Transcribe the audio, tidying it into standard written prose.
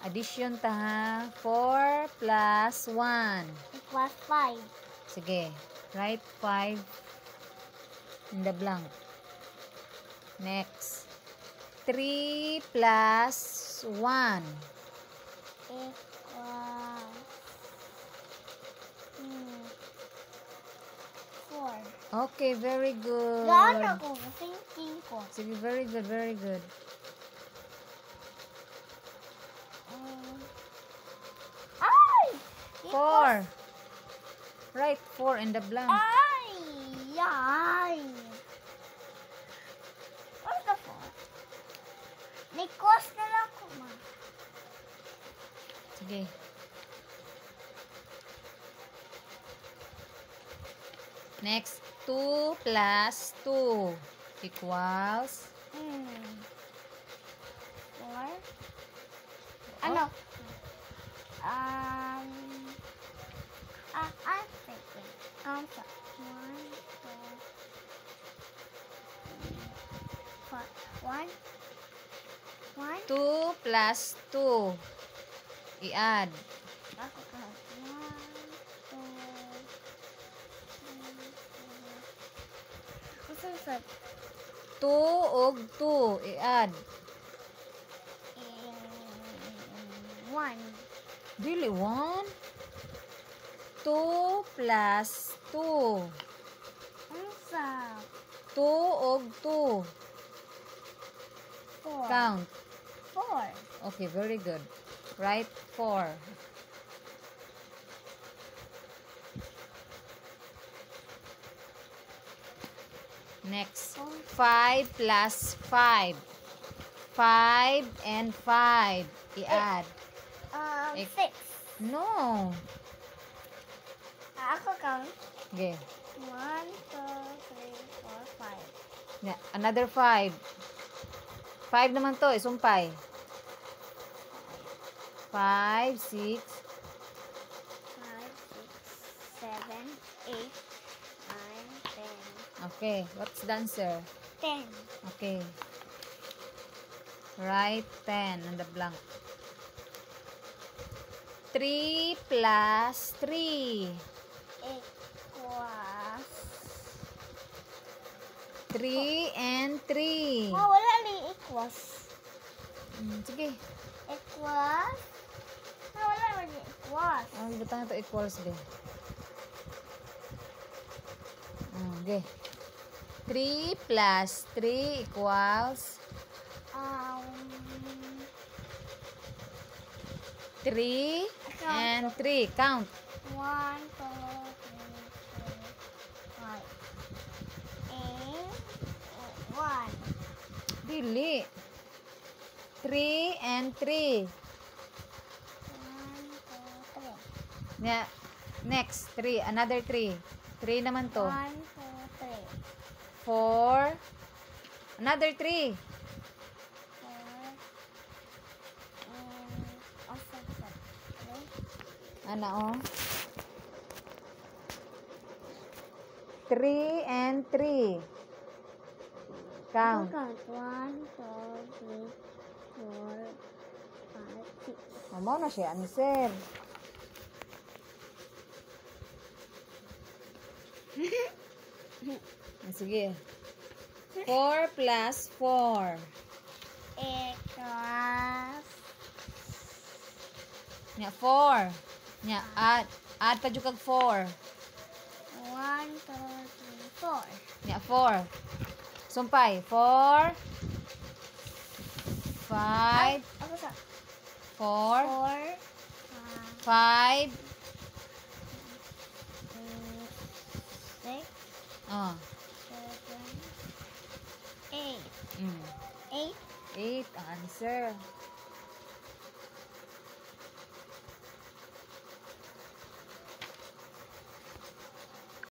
Addition ta ha. 4 plus 1. Equals 5. Sige. Write 5 in the blank. Next. 3 plus 1. Equals 4. Okay, very good. Gano'n ako. Thinking ko. Sige, very good, very good. Ay! 4. Write 4 in the blank. Ay! Ay! What's the 4? May cost na lang ko, ma. Sige. Next, 2 plus 2 equals 4. Ano? I'm thinking. Answer. 1, 2 plus 2. I-add. Ako ka. 1, 2, 2 og 2. I-add. 1. Dili, 1. 2 plus 2. Answer. 2 og 2. 4. Count. 4. Okay, very good. Write 4. Next, 5 plus 5. 5 and 5. I-add. 6. No. Ako count. Okay. 1, 2, 3, 4, 5. Yeah, another 5. 5 naman to, isumpay. 5, 6. 5, 6, 7, 8, 9, 10. Okay, what's the answer? 10. Okay. Write 10 in the blank. 3 plus 3. Equals. 3 and 3. Oh, wala ni equals. Sige. Equals. Oh, wala naman ni equals. Ibutang na ito equals din. Okay. 3 plus 3 equals 3 and 3. Count. 1, 2, 3, 4, 5. 1. Dili. 3 and 3. 1, 2, 3. Yeah. Next, 3. Another 3. 3 naman to. 1, 2, 3. 4. Another 3. 4. Ano, oh? 3 and 3. Count. 1, 2, 3, 4, 5, 6. Mamaw na siya, answer. Sige. 4 plus 4. Equals. Nya, 4. Nya, add pa jud kag 4. 1, 2, 3, 4. Nya, 4. Sumpay. 4. 5. Ako sa 4. 4, 5. 6, Oh. 7, 8. 8. 8. 8. Answer.